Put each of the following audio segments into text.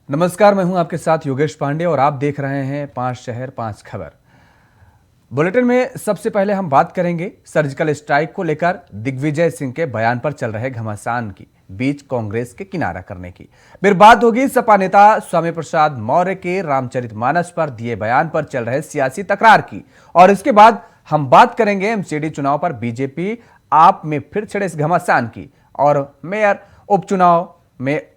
नमस्कार, मैं हूं आपके साथ योगेश पांडे और आप देख रहे हैं 5 शहर 5 खबर। बुलेटिन में सबसे पहले हम बात करेंगे सर्जिकल स्ट्राइक को लेकर दिग्विजय सिंह के बयान पर चल रहे घमासान की बीच कांग्रेस के किनारा करने की। फिर बात होगी सपा नेता स्वामी प्रसाद मौर्य के रामचरितमानस पर दिए बयान पर चल रहे सियासी तकरार की, और इसके बाद हम बात करेंगे एमसीडी चुनाव पर बीजेपी आप में फिर छिड़े इस घमासान की, और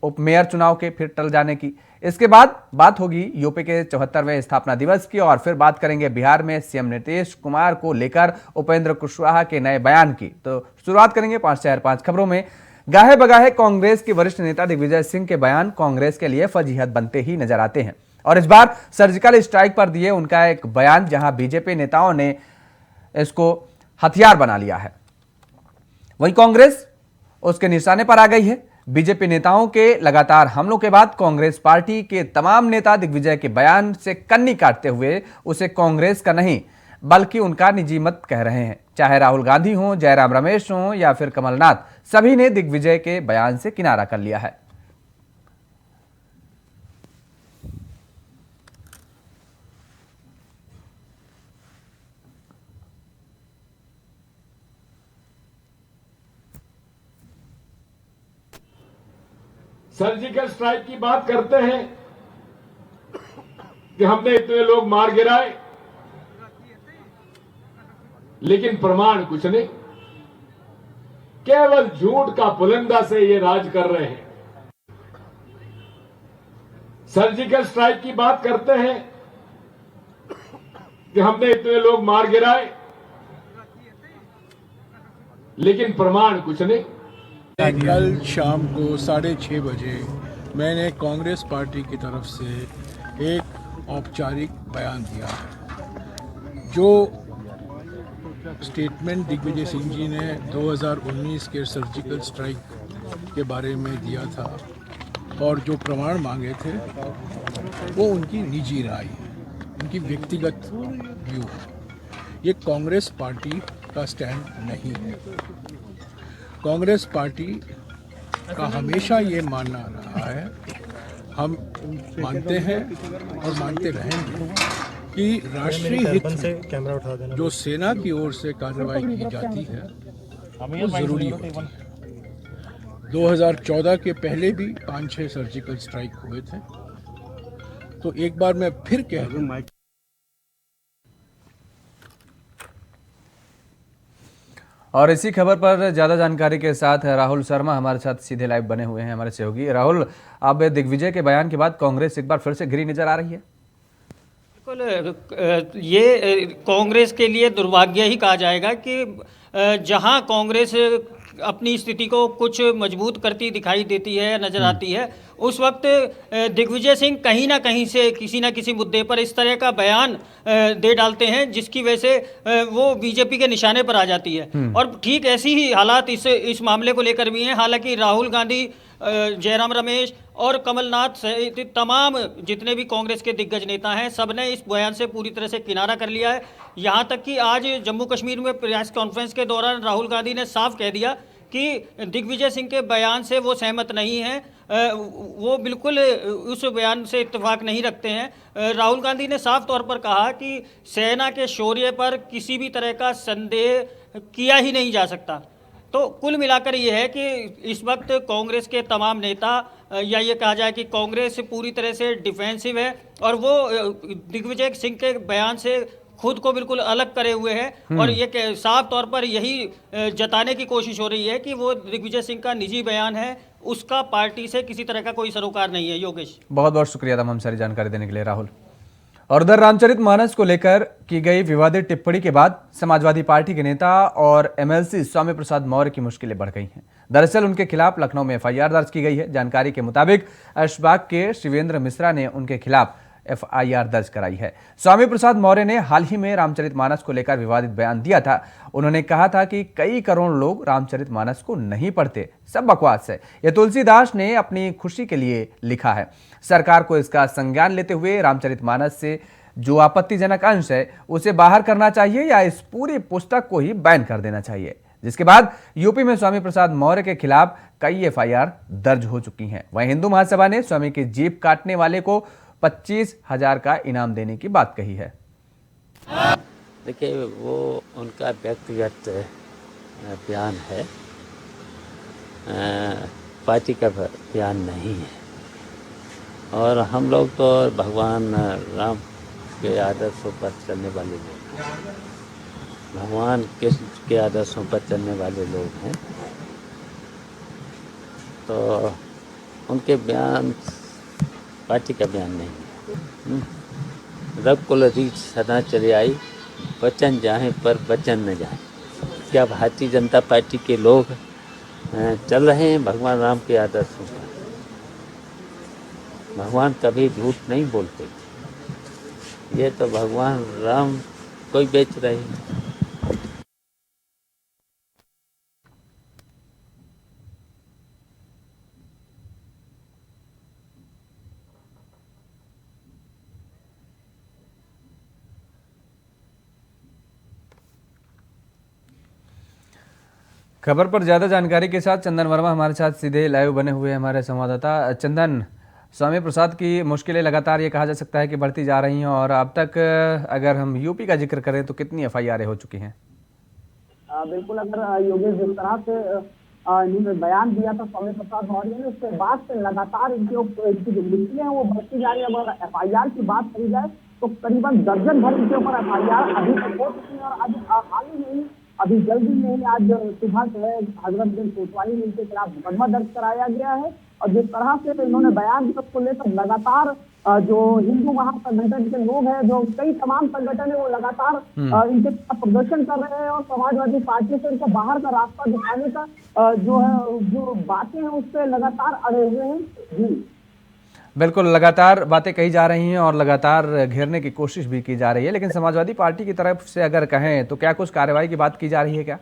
उपमेयर चुनाव के फिर टल जाने की। इसके बाद बात होगी यूपी के 74वें स्थापना दिवस की, और फिर बात करेंगे बिहार में सीएम नीतीश कुमार को लेकर उपेंद्र कुशवाहा के नए बयान की। तो शुरुआत करेंगे 5 शहर 5 खबरों में। गाहे बगाहे कांग्रेस के वरिष्ठ नेता दिग्विजय सिंह के बयान कांग्रेस के लिए फजीहत बनते ही नजर आते हैं, और इस बार सर्जिकल स्ट्राइक पर दिए उनका एक बयान जहां बीजेपी नेताओं ने इसको हथियार बना लिया है, वहीं कांग्रेस उसके निशाने पर आ गई है। बीजेपी नेताओं के लगातार हमलों के बाद कांग्रेस पार्टी के तमाम नेता दिग्विजय के बयान से कन्नी काटते हुए उसे कांग्रेस का नहीं बल्कि उनका निजी मत कह रहे हैं। चाहे राहुल गांधी हो, जयराम रमेश हो या फिर कमलनाथ, सभी ने दिग्विजय के बयान से किनारा कर लिया है। सर्जिकल स्ट्राइक की बात करते हैं कि हमने इतने लोग मार गिराए, लेकिन प्रमाण कुछ नहीं। केवल झूठ का पुलिंदा से ये राज कर रहे हैं। सर्जिकल स्ट्राइक की बात करते हैं कि हमने इतने लोग मार गिराए, लेकिन प्रमाण कुछ नहीं। कल शाम को 6:30 बजे मैंने कांग्रेस पार्टी की तरफ से एक औपचारिक बयान दिया है। जो स्टेटमेंट दिग्विजय सिंह जी ने 2019 के सर्जिकल स्ट्राइक के बारे में दिया था और जो प्रमाण मांगे थे, वो उनकी निजी राय है, उनकी व्यक्तिगत व्यू है। ये कांग्रेस पार्टी का स्टैंड नहीं है। कांग्रेस पार्टी का हमेशा ये मानना रहा है, हम मानते हैं और मानते रहेंगे कि राष्ट्रीय हित में जो सेना की ओर से कार्रवाई की जाती है वो जरूरी होती है। 2014 के पहले भी 5-6 सर्जिकल स्ट्राइक हुए थे। तो एक बार मैं फिर कह दूं, और इसी खबर पर ज्यादा जानकारी के साथ राहुल शर्मा हमारे साथ सीधे लाइव बने हुए हैं, हमारे सहयोगी। राहुल, अब दिग्विजय के बयान के बाद कांग्रेस एक बार फिर से घिरी नजर आ रही है। बिल्कुल, ये कांग्रेस के लिए दुर्भाग्य ही कहा जाएगा कि जहां कांग्रेस अपनी स्थिति को कुछ मजबूत करती दिखाई देती है, नजर आती है, उस वक्त दिग्विजय सिंह कहीं ना कहीं से किसी ना किसी मुद्दे पर इस तरह का बयान दे डालते हैं जिसकी वजह से वो बीजेपी के निशाने पर आ जाती है। और ठीक ऐसी ही हालात इस मामले को लेकर भी हैं। हालांकि राहुल गांधी, जयराम रमेश और कमलनाथ सहित तमाम जितने भी कांग्रेस के दिग्गज नेता हैं, सबने इस बयान से पूरी तरह से किनारा कर लिया है। यहाँ तक कि आज जम्मू कश्मीर में प्रेस कॉन्फ्रेंस के दौरान राहुल गांधी ने साफ कह दिया कि दिग्विजय सिंह के बयान से वो सहमत नहीं हैं, वो बिल्कुल उस बयान से इत्तेफाक नहीं रखते हैं। राहुल गांधी ने साफ तौर पर कहा कि सेना के शौर्य पर किसी भी तरह का संदेह किया ही नहीं जा सकता। तो कुल मिलाकर ये है कि इस वक्त कांग्रेस के तमाम नेता, या ये कहा जाए कि कांग्रेस पूरी तरह से डिफेंसिव है और वो दिग्विजय सिंह के बयान से खुद को बिल्कुल अलग करे हुए हैं, और ये साफ तौर पर यही जताने की कोशिश हो रही है कि वो दिग्विजय सिंह का निजी बयान है, उसका पार्टी से किसी तरह का कोई सरोकार नहीं है। योगेश, बहुत बहुत शुक्रिया तमाम सारी जानकारी देने के लिए राहुल। और उधर रामचरितमानस को लेकर की गई विवादित टिप्पणी के बाद समाजवादी पार्टी के नेता और एमएलसी स्वामी प्रसाद मौर्य की मुश्किलें बढ़ गई हैं। दरअसल उनके खिलाफ लखनऊ में एफआईआर दर्ज की गई है। जानकारी के मुताबिक ऐशबाग के शिवेंद्र मिश्रा ने उनके खिलाफ एफआईआर दर्ज कराई है। स्वामी प्रसाद मौर्य ने हाल ही में रामचरितमानस को लेकर विवादित बयान दिया था। उन्होंने कहा था कि कई करोड़ लोग रामचरितमानस को नहीं पढ़ते, सब बकवास है। यह तुलसीदास ने अपनी खुशी के लिए लिखा है। सरकार को इसका संज्ञान लेते हुए रामचरितमानस से जो आपत्तिजनक अंश है उसे बाहर करना चाहिए या इस पूरी पुस्तक को ही बैन कर देना चाहिए। जिसके बाद यूपी में स्वामी प्रसाद मौर्य के खिलाफ कई एफआईआर दर्ज हो चुकी हैं। वहीं हिंदू महासभा ने स्वामी की जीप काटने वाले को 25,000 का इनाम देने की बात कही है। देखिए, वो उनका व्यक्तिगत बयान है, पार्टी का बयान नहीं है। और हम लोग तो भगवान राम के आदर्शों पर चलने वाले लोग हैं, भगवान कृष्ण के आदर्शों पर चलने वाले लोग हैं, तो उनके बयान पार्टी का बयान नहीं है। रब कुल रीत सदा चले आई, वचन जाए पर वचन न जाए। क्या भारतीय जनता पार्टी के लोग चल रहे हैं भगवान राम के आदर्शों पर? भगवान कभी झूठ नहीं बोलते, ये तो भगवान राम कोई बेच रहे हैं। खबर पर ज्यादा जानकारी के साथ चंदन वर्मा हमारे साथ सीधे लाइव बने हुए हैं हमारे संवाददाता। चंदन, स्वामी प्रसाद की मुश्किलें लगातार ये कहा जा सकता है कि बढ़ती जा रही हैं और अब तक अगर हम यूपी का जिक्र करें तो कितनी एफआईआर हो चुकी हैं? बिल्कुल, अगर योगेश जिस तरह से इन्होंने बयान दिया था स्वामी प्रसाद मौर्य ने, उसके बाद से लगातार इनकी जो मुश्किलें हैं वो बढ़ती जा रही है। अगर एफआईआर की बात करी जाए तो करीबन दर्जन भर इनके ऊपर एफआईआर अभी तक हो चुकी है। और आज हाल ही में अभी जल्दी में ही आज सुबह जो है हजरतगंज कोतवाली में इनके खिलाफ मुकदमा दर्ज कराया गया है। और जिस तरह से इन्होंने बयान दिया उसको लेकर लगातार जो हिंदू महासंगठन के लोग हैं, जो कई तमाम संगठन है, वो लगातार इनके प्रदर्शन कर रहे हैं और समाजवादी पार्टी से इनको बाहर का रास्ता दिखाने का जो बातें हैं उस पर लगातार अड़े हुए हैं। जी बिल्कुल, लगातार बातें कही जा रही हैं और लगातार घेरने की कोशिश भी की जा रही है, लेकिन समाजवादी पार्टी की तरफ से अगर कहें तो क्या कुछ कार्रवाई की बात की जा रही है क्या?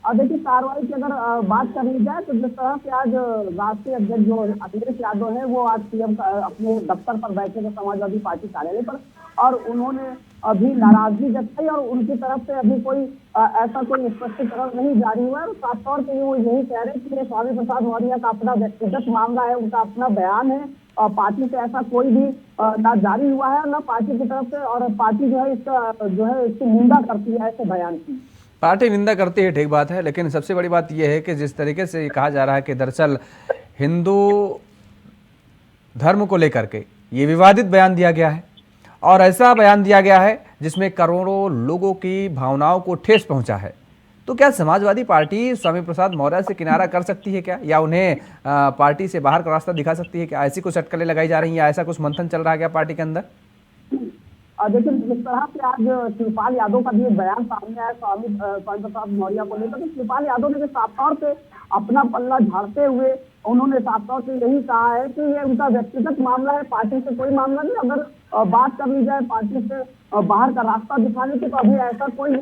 देखिए, कार्रवाई की अगर बात कर ली जाए तो जिस तरह से आज राष्ट्रीय अध्यक्ष जो अखिलेश यादव है वो आज सीएम अपने दफ्तर पर बैठे थे समाजवादी पार्टी कार्यालय पर, और उन्होंने अभी नाराजगी जताई और उनकी तरफ से अभी कोई ऐसा कोई स्पष्टीकरण नहीं जारी हुआ है। और साफ तौर पर वो यही कह रहे हैं कि स्वामी प्रसाद मौर्य का अपना व्यक्तिगत मामला है, उनका अपना बयान है और पार्टी से ऐसा कोई भी ना जारी हुआ है ना पार्टी की तरफ से, और पार्टी जो है इसकी निंदा करती है ऐसे बयान की। पार्टी निंदा करती है, ठीक बात है, लेकिन सबसे बड़ी बात यह है कि जिस तरीके से कहा जा रहा है कि दरअसल हिंदू धर्म को लेकर के ये विवादित बयान दिया गया है और ऐसा बयान दिया गया है जिसमें करोड़ों लोगों की भावनाओं को ठेस पहुंचा है, तो क्या समाजवादी पार्टी स्वामी प्रसाद मौर्य से किनारा कर सकती है क्या, या उन्हें पार्टी से बाहर का रास्ता दिखा सकती है क्या? ऐसी कुछ अटकलें लगाई जा रही हैं या ऐसा कुछ मंथन चल रहा है क्या पार्टी के अंदर? देखिए, जिस तरह से आज शिवपाल यादव का भी एक बयान सामने आया स्वामी प्रसाद मौर्य को लेकर, तो शिवपाल यादव ने साफ तौर से अपना पल्ला झाड़ते हुए उन्होंने साफ तौर से यही कहा है कि ये उनका व्यक्तिगत मामला है, पार्टी से कोई मामला नहीं। अगर बात कर ली जाए पार्टी से बाहर का रास्ता दिखाने की, तो अभी ऐसा कोई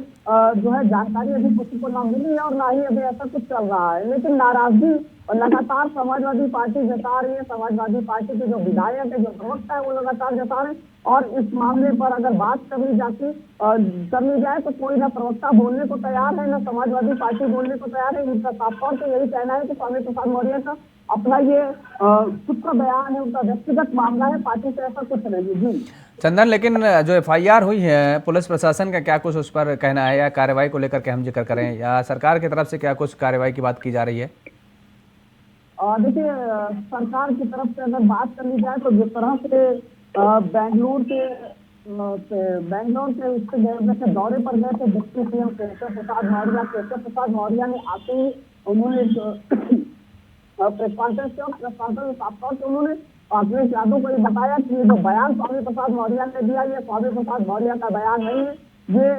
जानकारी अभी किसी को ना मिली है और ना ही अभी ऐसा कुछ चल रहा है। लेकिन नाराजगी लगातार समाजवादी पार्टी जता रही है, समाजवादी पार्टी के जो विधायक है, जो प्रवक्ता है, वो लगातार जता रहे हैं। और इस मामले पर अगर बात कर ली जाए तो कोई ना प्रवक्ता बोलने को तैयार है, ना समाजवादी पार्टी बोलने को तैयार है। उनका साफ तौर से यही कहना है कि स्वामी प्रसाद मौर्य का अपना ये खुद का बयान है, उनका व्यक्तिगत मामला है, पार्टी से ऐसा कुछ नहीं। जी चंदन, लेकिन जो एफआईआर हुई है, पुलिस प्रशासन का क्या कुछ उस पर कहना है, या कार्रवाई को लेकर के हम जिक्र करें, या सरकार की तरफ से क्या कुछ कार्रवाई की बात की जा रही है? देखिए, सरकार की तरफ से अगर बात कर ली जाए तो जिस तरह से बेंगलोर के उसके गए दौरे पर गए थे डिप्टी सीएम केशव प्रसाद मौर्य ने आते ही उन्होंने प्रेस कॉन्फ्रेंस किया। प्रेस कॉन्फ्रेंस साफ तौर से उन्होंने अखिलेश यादव को ये बताया कि जो बयान स्वामी प्रसाद मौर्य ने दिया, ये स्वामी प्रसाद मौर्य का बयान नहीं है, ये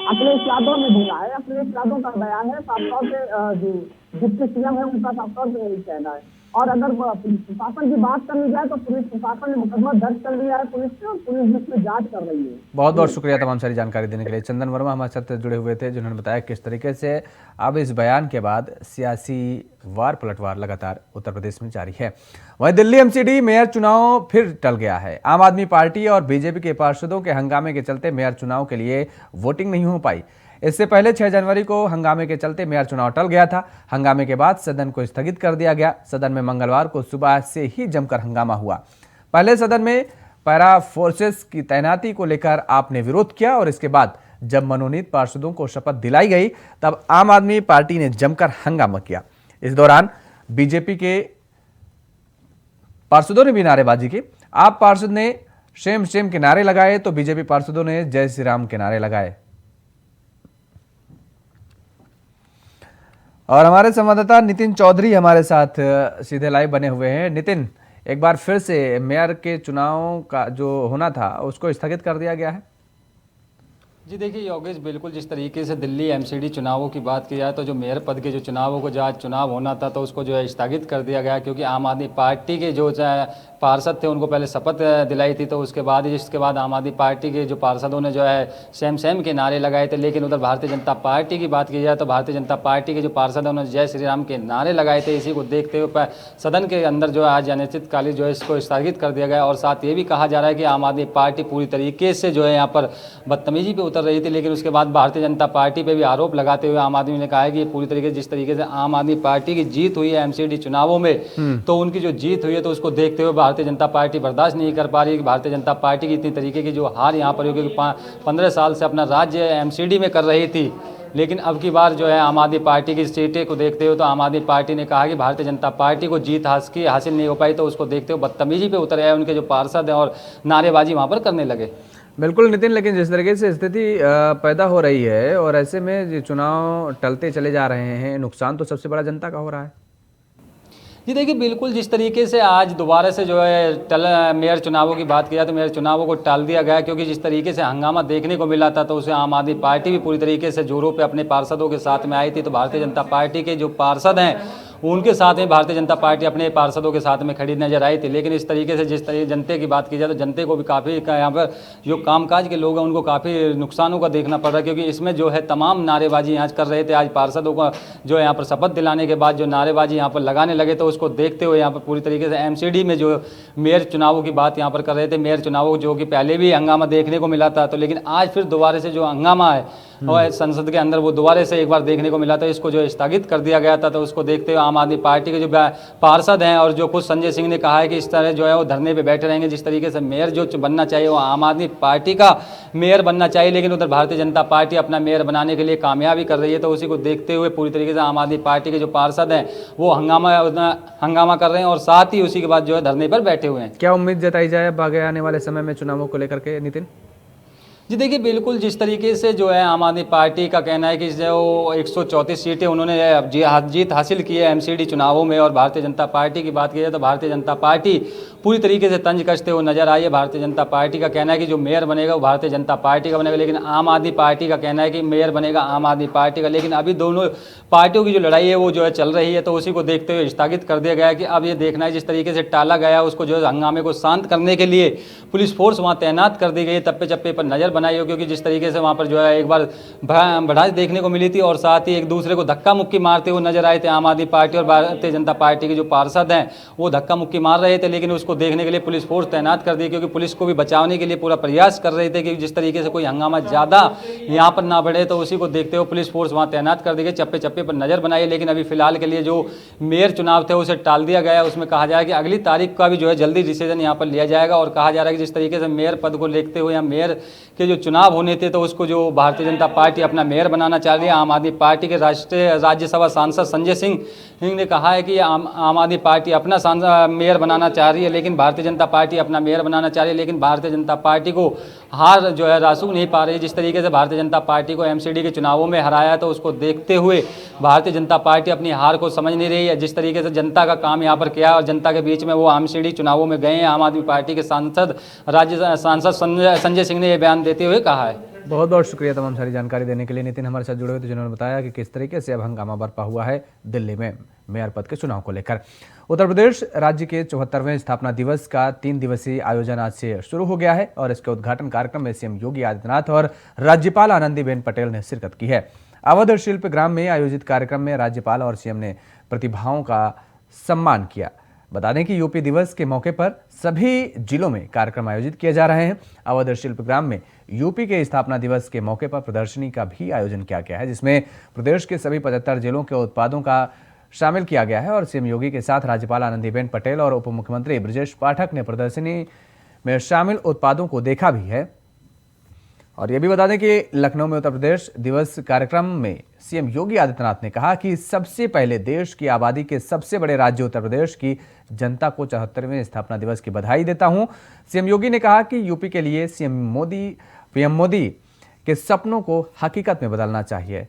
अखिलेश यादव ने दिया है, अखिलेश यादव का बयान है। साफ तौर से जो डिप्टी सीएम है उनका साफ तौर से यही कहना है। और अगर पुलिस प्रशासन की बात कर ली जाए तो पुलिस प्रशासन ने मुकदमा दर्ज कर लिया है पुलिस ने, और पुलिस इसमें जांच कर रही है। बहुत बहुत शुक्रिया तमाम सारी जानकारी देने के लिए। चंदन वर्मा हमारे साथ जुड़े हुए थे, जिन्होंने बताया किस तरीके से अब इस बयान के बाद सियासी वार पलटवार लगातार उत्तर प्रदेश में जारी है। वहीं दिल्ली एमसीडी मेयर चुनाव फिर टल गया है। आम आदमी पार्टी और बीजेपी के पार्षदों के हंगामे के चलते मेयर चुनाव के लिए वोटिंग नहीं हो पाई। इससे पहले 6 जनवरी को हंगामे के चलते मेयर चुनाव टल गया था। हंगामे के बाद सदन को स्थगित कर दिया गया। सदन में मंगलवार को सुबह से ही जमकर हंगामा हुआ। पहले सदन में पैरा फोर्सेस की तैनाती को लेकर आपने विरोध किया और इसके बाद जब मनोनीत पार्षदों को शपथ दिलाई गई तब आम आदमी पार्टी ने जमकर हंगामा किया। इस दौरान बीजेपी के पार्षदों ने भी नारेबाजी की। आप पार्षद ने शेम शेम के नारे लगाए तो बीजेपी पार्षदों ने जय श्री राम के नारे लगाए। और हमारे संवाददाता नितिन चौधरी हमारे साथ सीधे लाइव बने हुए हैं। नितिन, एक बार फिर से मेयर के चुनाव का जो होना था उसको स्थगित कर दिया गया है। जी देखिए योगेश, बिल्कुल जिस तरीके से दिल्ली एमसीडी चुनावों की बात की जाए तो जो मेयर पद के जो चुनावों को आज चुनाव होना था तो उसको जो है स्थगित कर दिया गया, क्योंकि आम आदमी पार्टी के जो पार्षद थे उनको पहले शपथ दिलाई थी, तो उसके बाद जिसके बाद आम आदमी पार्टी के जो पार्षदों ने जो है सेम के नारे लगाए थे। लेकिन उधर भारतीय जनता पार्टी की बात की जाए तो भारतीय जनता पार्टी के जो पार्षद हैं उन्होंने जय श्री राम के नारे लगाए थे। इसी को देखते हुए सदन के अंदर जो है आज अनिश्चितकालीन जो है इसको स्थगित कर दिया गया। और साथ ये भी कहा जा रहा है कि आम आदमी पार्टी पूरी तरीके से जो है यहाँ पर बदतमीजी पे उतर रही थी। लेकिन उसके बाद भारतीय जनता पार्टी पे भी आरोप लगाते हुए आम आदमी ने कहा है कि पूरी तरीके से जिस तरीके से आम आदमी पार्टी की जीत हुई है एमसीडी चुनावों में, तो उनकी जो जीत हुई है तो उसको देखते हुए भारतीय जनता पार्टी बर्दाश्त नहीं कर पा रही कि भारतीय जनता पार्टी की इतनी तरीके की जो हार यहाँ पर, क्योंकि 15 साल से अपना राज्य एमसीडी में कर रही थी। लेकिन अब की बार जो है आम आदमी पार्टी की सीटें को देखते हुए तो आम आदमी पार्टी ने कहा कि भारतीय जनता पार्टी को जीत हासिल नहीं हो पाई, तो उसको देखते हुए बदतमीजी पे उतर आए उनके जो पार्षद हैं और नारेबाजी वहाँ पर करने लगे। बिल्कुल नितिन, लेकिन जिस तरीके से स्थिति पैदा हो रही है और ऐसे में जो चुनाव टलते चले जा रहे हैं, नुकसान तो सबसे बड़ा जनता का हो रहा है। जी देखिए, बिल्कुल जिस तरीके से आज दोबारा से जो है मेयर चुनावों की बात की जाए तो मेयर चुनावों को टाल दिया गया, क्योंकि जिस तरीके से हंगामा देखने को मिला था तो उसे आम आदमी पार्टी भी पूरी तरीके से जोरों पे अपने पार्षदों के साथ में आई थी। तो भारतीय जनता पार्टी के जो पार्षद हैं उनके साथ में भारतीय जनता पार्टी अपने पार्षदों के साथ में खड़ी नजर आई थी। लेकिन इस तरीके से जिस तरीके जनता की बात की जाए तो जनता को भी काफ़ी यहाँ पर जो कामकाज के लोग हैं उनको काफ़ी नुकसानों का देखना पड़ रहा है, क्योंकि इसमें जो है तमाम नारेबाजी यहाँ कर रहे थे। आज पार्षदों को जो है यहाँ पर शपथ दिलाने के बाद जो नारेबाजी यहाँ पर लगाने लगे तो उसको देखते हुए यहाँ पर पूरी तरीके से एमसीडी में जो मेयर चुनावों की बात यहाँ पर कर रहे थे। मेयर चुनावों जो कि पहले भी हंगामा देखने को मिला था, तो लेकिन आज फिर दोबारा से जो हंगामा है और संसद के अंदर वो दोबारा से एक बार देखने को मिला था, इसको जो स्थगित कर दिया गया था। तो उसको देखते हुए आम आदमी पार्टी के जो पार्षद हैं और जो खुद संजय सिंह ने कहा है कि इस तरह जो है वो धरने पे बैठे रहेंगे। जिस तरीके से मेयर जो बनना चाहिए वो आम आदमी पार्टी का मेयर बनना चाहिए, लेकिन उधर भारतीय जनता पार्टी अपना मेयर बनाने के लिए कामयाबी कर रही है। तो उसी को देखते हुए पूरी तरीके से आम आदमी पार्टी के जो पार्षद हैं वो हंगामा कर रहे हैं और साथ ही उसी के बाद जो है धरने पर बैठे हुए हैं। क्या उम्मीद जताई जाए अब आगे आने वाले समय में चुनावों को लेकर के नितिन? जी देखिए, बिल्कुल जिस तरीके से जो है आम आदमी पार्टी का कहना है कि जो 134 सीटें उन्होंने जीत हासिल की है एमसीडी चुनावों में, और भारतीय जनता पार्टी की बात की जाए तो भारतीय जनता पार्टी पूरी तरीके से तंज कसते हुए नजर आई है। भारतीय जनता पार्टी का कहना है कि जो मेयर बनेगा वो भारतीय जनता पार्टी का बनेगा, लेकिन आम आदमी पार्टी का कहना है कि मेयर बनेगा आम आदमी पार्टी का। लेकिन अभी दोनों पार्टियों की जो लड़ाई है वो जो है चल रही है, तो उसी को देखते हुए स्थगित कर दिया गया है कि अब ये देखना है जिस तरीके से टाला गया उसको जो है हंगामे को शांत करने के लिए पुलिस फोर्स वहाँ तैनात कर दी गई, तप्पे चप्पे पर नजर बनाई हो, क्योंकि जिस तरीके से वहाँ पर जो है एक बार भड़ास देखने को मिली थी और साथ ही एक दूसरे को धक्का मुक्की मारते हुए नजर आए थे। आम आदमी पार्टी और भारतीय जनता पार्टी के जो पार्षद हैं वो धक्का मुक्की मार रहे थे, लेकिन उसको देखने के लिए पुलिस फोर्स तैनात कर दी, क्योंकि पुलिस को भी बचाने के लिए पूरा प्रयास कर रहे थे कि जिस तरीके से कोई हंगामा ज़्यादा यहाँ पर ना बढ़े। तो उसी को देखते हुए पुलिस फोर्स वहाँ तैनात कर दी गई, चप्पे चप्पे पर नजर बनाई। लेकिन अभी फिलहाल के लिए जो मेयर चुनाव थे उसे टाल दिया गया। उसमें कहा जा रहा है कि अगली तारीख का भी जो है जल्दी डिसीजन यहाँ पर लिया जाएगा, और कहा जा रहा है कि जिस तरीके से मेयर पद को देखते हुए या मेयर के जो चुनाव होने थे तो उसको जो भारतीय जनता पार्टी अपना मेयर बनाना चाह रही है। आम आदमी पार्टी के राज्यसभा सांसद संजय सिंह ने कहा है कि आम आदमी पार्टी अपना मेयर बनाना चाह रही है, लेकिन भारतीय जनता पार्टी अपना मेयर बनाना चाह रही है। लेकिन भारतीय जनता पार्टी को हार जो है रासू नहीं पा रही। जिस तरीके से भारतीय जनता पार्टी को एमसीडी के चुनावों में हराया तो उसको देखते हुए भारतीय जनता पार्टी अपनी हार को समझ नहीं रही है। जिस तरीके से जनता का काम यहाँ पर किया और जनता के बीच में वो एमसीडी चुनावों में गए हैं, आम आदमी पार्टी के सांसद संजय सिंह ने यह बयान देते हुए कहा है। बहुत बहुत शुक्रिया तमाम सारी जानकारी देने के लिए नितिन, हमारे साथ जुड़े हुए थे, जिन्होंने बताया कि किस तरीके से अब हंगामा बरपा हुआ है दिल्ली में मेयर पद के चुनाव को लेकर। उत्तर प्रदेश राज्य के 74वें स्थापना दिवस का 3 दिवसीय आयोजन आज से शुरू हो गया है और इसके उद्घाटन कार्यक्रम में सीएम योगी आदित्यनाथ और राज्यपाल आनंदीबेन पटेल ने शिरकत की है। अवध शिल्प ग्राम में आयोजित कार्यक्रम में राज्यपाल और सीएम ने प्रतिभाओं का सम्मान किया। बता दें कि यूपी दिवस के मौके पर सभी जिलों में कार्यक्रम आयोजित किए जा रहे हैं। अवध शिल्पग्राम में यूपी के स्थापना दिवस के मौके पर प्रदर्शनी का भी आयोजन किया गया है, जिसमें प्रदेश के सभी 75 जिलों के उत्पादों का शामिल किया गया है। और सीएम योगी के साथ राज्यपाल आनंदीबेन पटेल और उप मुख्यमंत्री ब्रजेश पाठक ने प्रदर्शनी में शामिल उत्पादों को देखा भी है। और यह भी बता दें कि लखनऊ में उत्तर प्रदेश दिवस कार्यक्रम में सीएम योगी आदित्यनाथ ने कहा कि सबसे पहले देश की आबादी के सबसे बड़े राज्य उत्तर प्रदेश की जनता को 74वें स्थापना दिवस की बधाई देता हूं। सीएम योगी ने कहा कि यूपी के लिए पीएम मोदी के सपनों को हकीकत में बदलना चाहिए।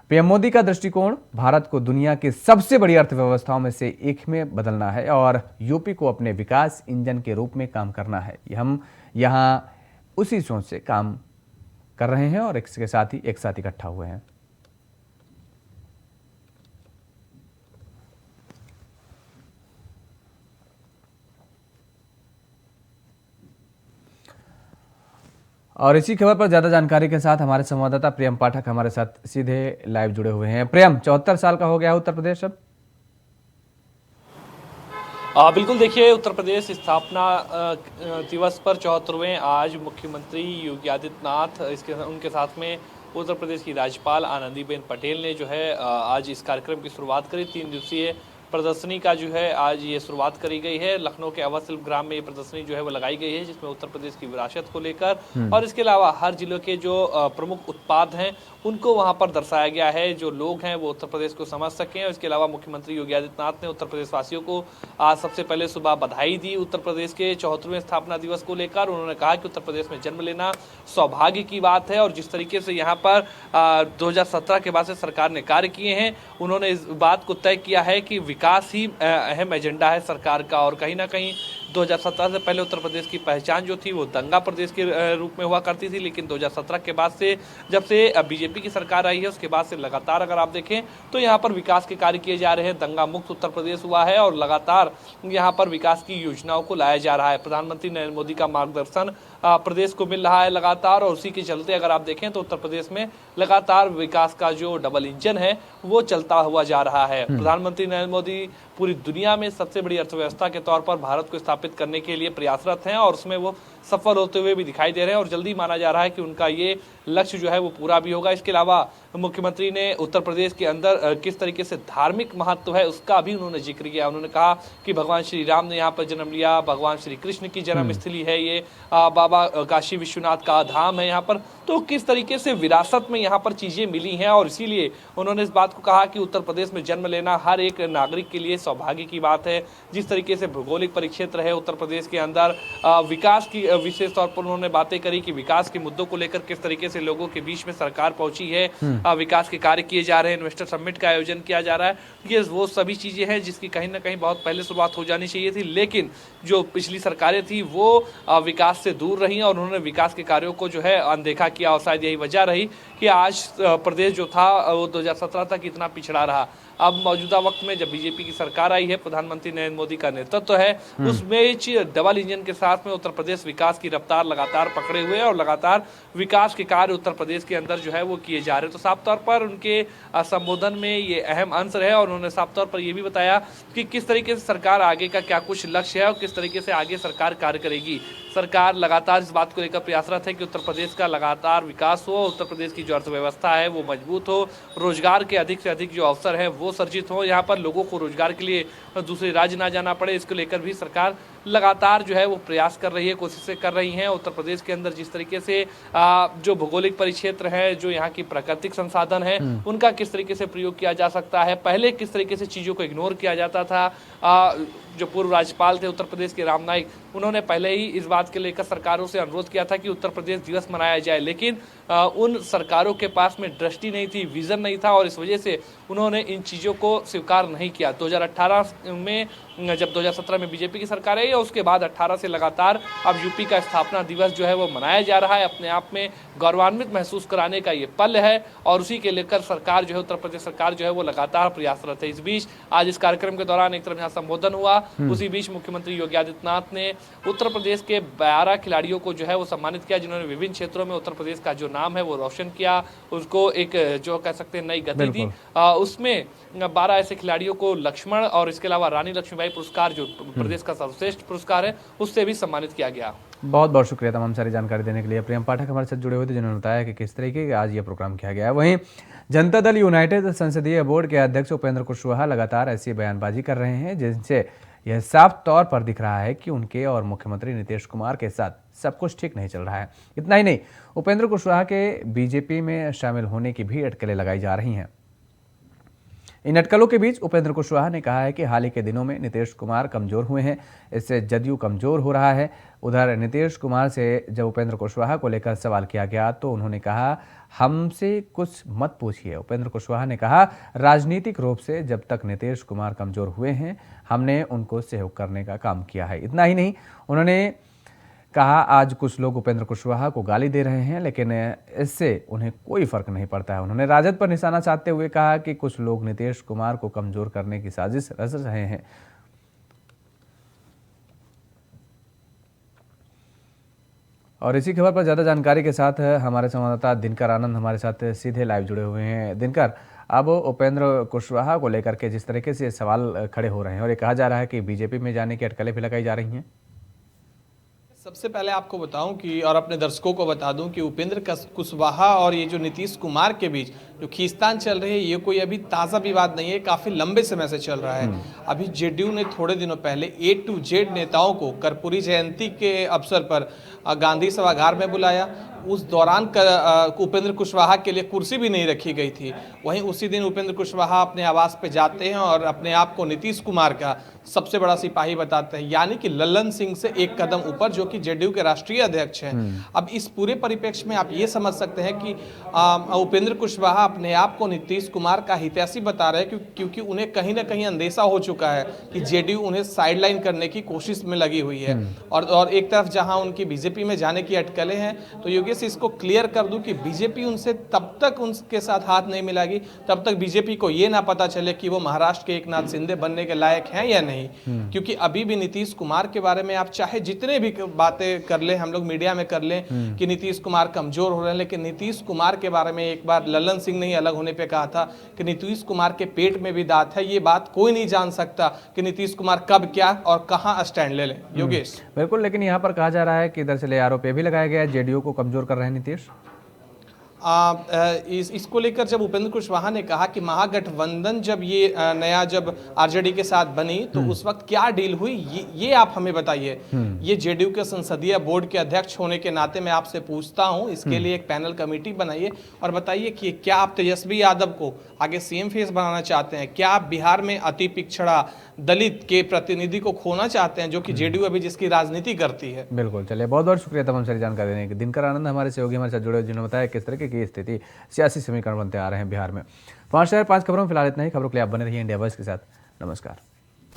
पीएम मोदी का दृष्टिकोण भारत को दुनिया की सबसे बड़ी अर्थव्यवस्थाओं में से एक में बदलना है और यूपी को अपने विकास इंजन के रूप में काम करना है। हम यहाँ उसी सोच से काम कर रहे हैं और इसके साथ ही एक साथ इकट्ठा हुए हैं। और इसी खबर पर ज्यादा जानकारी के साथ हमारे संवाददाता प्रियम पाठक हमारे साथ सीधे लाइव जुड़े हुए हैं। प्रियम, 74 साल का हो गया है उत्तर प्रदेश अब? बिल्कुल, देखिए उत्तर प्रदेश स्थापना दिवस पर 74वें आज मुख्यमंत्री योगी आदित्यनाथ उनके साथ में उत्तर प्रदेश की राज्यपाल आनंदीबेन पटेल ने जो है आज इस कार्यक्रम की शुरुआत करी। 3 दिवसीय प्रदर्शनी का जो है आज ये शुरुआत करी गई है। लखनऊ के अवध शिल्पग्राम में ये प्रदर्शनी जो है वो लगाई गई है, जिसमें उत्तर प्रदेश की विरासत को लेकर और इसके अलावा हर जिलों के जो प्रमुख उत्पाद हैं उनको वहां पर दर्शाया गया है। जो लोग हैं वो उत्तर प्रदेश को समझ सकें। और इसके अलावा मुख्यमंत्री योगी आदित्यनाथ ने उत्तर प्रदेश वासियों को आज सबसे पहले सुबह बधाई दी उत्तर प्रदेश के 74वें स्थापना दिवस को लेकर। उन्होंने कहा कि उत्तर प्रदेश में जन्म लेना सौभाग्य की बात है और जिस तरीके से यहाँ पर 2017 के बाद से सरकार ने कार्य किए हैं, उन्होंने इस बात को तय किया है कि विकास ही अहम एजेंडा है सरकार का। और कहीं ना कहीं 2017 से पहले उत्तर प्रदेश की पहचान जो थी वो दंगा प्रदेश के रूप में हुआ करती थी, लेकिन 2017 के बाद से जब से बीजेपी की सरकार आई है उसके बाद से लगातार अगर आप देखें तो यहाँ पर विकास के कार्य किए जा रहे हैं। दंगा मुक्त उत्तर प्रदेश हुआ है और लगातार यहाँ पर विकास की योजनाओं को लाया जा रहा है। प्रधानमंत्री नरेंद्र मोदी का मार्गदर्शन प्रदेश को मिल रहा है लगातार और उसी के चलते अगर आप देखें तो उत्तर प्रदेश में लगातार विकास का जो डबल इंजन है वो चलता हुआ जा रहा है। प्रधानमंत्री नरेंद्र मोदी पूरी दुनिया में सबसे बड़ी अर्थव्यवस्था के तौर पर भारत को स्थापित करने के लिए प्रयासरत हैं और उसमें वो सफल होते हुए भी दिखाई दे रहे हैं और जल्दी माना जा रहा है कि उनका ये लक्ष्य जो है वो पूरा भी होगा। इसके अलावा मुख्यमंत्री ने उत्तर प्रदेश के अंदर किस तरीके से धार्मिक महत्व है उसका भी उन्होंने जिक्र किया। उन्होंने कहा कि भगवान श्री राम ने यहाँ पर जन्म लिया, भगवान श्री कृष्ण की जन्मस्थली है ये, बाबा काशी विश्वनाथ का धाम है यहाँ पर, तो किस तरीके से विरासत में यहाँ पर चीजें मिली हैं और इसीलिए उन्होंने इस बात को कहा कि उत्तर प्रदेश में जन्म लेना हर एक नागरिक के लिए सौभाग्य की बात है। जिस तरीके से भौगोलिक परिक्षेत्र है उत्तर प्रदेश के अंदर, विकास की विशेष तौर पर उन्होंने बातें करी कि विकास के मुद्दों को लेकर किस तरीके से लोगों के बीच में सरकार पहुंची है, विकास के कार्य किए जा रहे हैं, इन्वेस्टर समिट का आयोजन किया जा रहा है। ये वो सभी चीजें हैं जिसकी कहीं ना कहीं बहुत पहले शुरुआत हो जानी चाहिए थी, लेकिन जो पिछली सरकारें थी वो विकास से दूर रही और उन्होंने विकास के कार्यों को जो है अनदेखा किया और शायद यही वजह रही कि आज प्रदेश जो था वो 2017 तक इतना पिछड़ा रहा। अब मौजूदा वक्त में जब बीजेपी की सरकार आई है, प्रधानमंत्री नरेंद्र मोदी का नेतृत्व है, उसमें डबल इंजन के साथ में उत्तर प्रदेश विकास की रफ्तार लगातार पकड़े हुए और लगातार विकास के कार्य उत्तर प्रदेश के अंदर जो है वो किए जा रहे हैं। तो साफ तौर पर उनके संबोधन में ये अहम अंश है और उन्होंने साफ तौर पर ये भी बताया कि किस तरीके से सरकार आगे का क्या कुछ लक्ष्य है और किस तरीके से आगे सरकार कार्य करेगी। सरकार लगातार इस बात को लेकर प्रयासरत है कि उत्तर प्रदेश का लगातार विकास हो, उत्तर प्रदेश की जो अर्थव्यवस्था है वो मजबूत हो, रोजगार के अधिक से अधिक जो अवसर है वो सर्जित हो, यहाँ पर लोगों को रोजगार के लिए दूसरे राज्य ना जाना पड़े। इसको लेकर भी सरकार लगातार जो है वो प्रयास कर रही है, कोशिशें कर रही हैं। उत्तर प्रदेश के अंदर जिस तरीके से जो भौगोलिक परिक्षेत्र है, जो यहाँ की प्राकृतिक संसाधन है, उनका किस तरीके से प्रयोग किया जा सकता है, पहले किस तरीके से चीज़ों को इग्नोर किया जाता था। जो पूर्व राज्यपाल थे उत्तर प्रदेश के राम नाईक, उन्होंने पहले ही इस बात के लेकर सरकारों से अनुरोध किया था कि उत्तर प्रदेश दिवस मनाया जाए, लेकिन उन सरकारों के पास में दृष्टि नहीं थी, विजन नहीं था और इस वजह से उन्होंने इन चीज़ों को स्वीकार नहीं किया। 2018 में जब 2017 में बीजेपी की सरकार आई और उसके बाद 18 से लगातार अब यूपी का स्थापना दिवस जो है वो मनाया जा रहा है। अपने आप में गौरवान्वित महसूस कराने का ये पल है और उसी के लेकर सरकार जो है, उत्तर प्रदेश सरकार जो है वो लगातार प्रयासरत है। इस बीच आज इस कार्यक्रम के दौरान एक तरफ यहाँ संबोधन हुआ, उसी बीच मुख्यमंत्री योगी आदित्यनाथ ने उत्तर प्रदेश के 12 खिलाड़ियों को जो है वो सम्मानित किया, जिन्होंने विभिन्न क्षेत्रों में उत्तर प्रदेश का जो नाम है वो रोशन किया, उसको एक जो कह सकते हैं नई गति दी। उसमें 12 ऐसे खिलाड़ियों को लक्ष्मण और इसके अलावा रानी लक्ष्मीबाई वाजपेयी पुरस्कार जो प्रदेश का सर्वश्रेष्ठ पुरस्कार है उससे भी सम्मानित किया गया। बहुत बहुत शुक्रिया तमाम सारी जानकारी देने के लिए। प्रियम पाठक हमारे साथ जुड़े हुए थे जिन्होंने बताया कि किस तरीके का आज ये प्रोग्राम किया गया है। वहीं जनता दल यूनाइटेड संसदीय बोर्ड के अध्यक्ष उपेंद्र कुशवाहा लगातार ऐसी बयानबाजी कर रहे हैं जिनसे यह साफ तौर पर दिख रहा है कि उनके और मुख्यमंत्री नीतीश कुमार के साथ सब कुछ ठीक नहीं चल रहा है। इतना ही नहीं, उपेंद्र कुशवाहा के बीजेपी में शामिल होने की भी अटकलें लगाई जा रही हैं। इन अटकलों के बीच उपेंद्र कुशवाहा ने कहा है कि हाल ही के दिनों में नीतीश कुमार कमजोर हुए हैं, इससे जदयू कमजोर हो रहा है। उधर नीतीश कुमार से जब उपेंद्र कुशवाहा को लेकर सवाल किया गया तो उन्होंने कहा, हमसे कुछ मत पूछिए। उपेंद्र कुशवाहा ने कहा, राजनीतिक रूप से जब तक नीतीश कुमार कमजोर हुए हैं हमने उनको सहयोग करने का काम किया है। इतना ही नहीं, उन्होंने कहा, आज कुछ लोग उपेंद्र कुशवाहा को गाली दे रहे हैं लेकिन इससे उन्हें कोई फर्क नहीं पड़ता है। उन्होंने राजद पर निशाना साधते हुए कहा कि कुछ लोग नीतीश कुमार को कमजोर करने की साजिश रच रहे हैं। और इसी खबर पर ज़्यादा जानकारी के साथ हमारे संवाददाता दिनकर आनंद हमारे साथ सीधे लाइव जुड़े हुए हैं। दिनकर, अब उपेंद्र कुशवाहा को लेकर के जिस तरीके से सवाल खड़े हो रहे हैं और ये कहा जा रहा है कि बीजेपी में जाने की अटकलें भी लगाई जा रही हैं। सबसे पहले आपको बताऊं कि और अपने दर्शकों को बता दूं कि उपेंद्र कुशवाहा और ये जो नीतीश कुमार के बीच जो खींचतान चल रही है ये कोई अभी ताज़ा विवाद नहीं है, काफ़ी लंबे समय से चल रहा है। अभी जेडीयू ने थोड़े दिनों पहले A to Z नेताओं को कर्पूरी जयंती के अवसर पर गांधी सभागार में बुलाया। उस दौरान उपेंद्र कुशवाहा के लिए कुर्सी भी नहीं रखी गई थी। वहीं उसी दिन उपेंद्र कुशवाहा अपने आवास पे जाते हैं और अपने आप को नीतीश कुमार का सबसे बड़ा सिपाही बताते हैं, यानी कि लल्लन सिंह से एक कदम ऊपर, जो कि जेडीयू के राष्ट्रीय अध्यक्ष हैं। अब इस पूरे परिप्रेक्ष्य में आप ये समझ सकते हैं कि उपेंद्र कुशवाहा अपने आप को नीतीश कुमार का हितैषी बता रहे हैं, क्योंकि उन्हें कहीं ना कहीं अंदेशा हो चुका है कि जेडीयू उन्हें साइडलाइन करने की कोशिश में लगी हुई है। और एक तरफ जहां उनकी बीजेपी में जाने की अटकलें हैं, तो योगेश इसको क्लियर कर दूं कि बीजेपी उनसे तब तक उनके साथ हाथ नहीं मिलाएगी तब तक बीजेपी को ये ना पता चले कि वो महाराष्ट्र के एकनाथ शिंदे बनने के लायक हैं या नहीं। क्योंकि अभी भी नीतीश कुमार के बारे में आप चाहे जितने भी बातें कर लें, हम लोग मीडिया में कर लें कि नीतीश कुमार कमजोर हो रहे हैं, लेकिन नीतीश कुमार के बारे में एक बार लल्लन सिंह ने अलग होने पे कहा था कि नीतीश कुमार के पेट में भी दांत है। ये बात कोई नहीं जान सकता कि नीतीश कुमार कब क्या और कहां स्टैंड ले लें। योगेश बिल्कुल, लेकिन यहाँ पर कहा जा रहा है कि दरअसल आरोप भी लगाया गया है जेडीयू को कमजोर कर रहे हैं नीतीश। इसको लेकर जब उपेंद्र कुशवाहा ने कहा कि महागठबंधन जब ये नया जब आरजेडी के साथ बनी तो उस वक्त क्या डील हुई, ये आप हमें बताइए। ये जेडीयू के संसदीय बोर्ड के अध्यक्ष होने के नाते मैं आपसे पूछता हूं, इसके लिए एक पैनल कमेटी बनाइए और बताइए कि क्या आप तेजस्वी यादव को आगे सीएम फेस बनाना चाहते हैं? क्या आप बिहार में अति पिछड़ा दलित के प्रतिनिधि को खोना चाहते हैं, जो कि जेडीयू अभी जिसकी राजनीति करती है? बिल्कुल, चलिए बहुत बहुत शुक्रिया तमाम सारी जानकारी देने के। दिनकर आनंद हमारे सहयोगी हमारे साथ जुड़े, जिन्होंने बताया किस तरह की स्थिति सियासी समीकरण बनते आ रहे हैं बिहार में। 5 शहर 5 खबरों में फिलहाल इतना ही। खबरों के लिए आप बने रहिए इंडिया वॉइस के साथ। नमस्कार।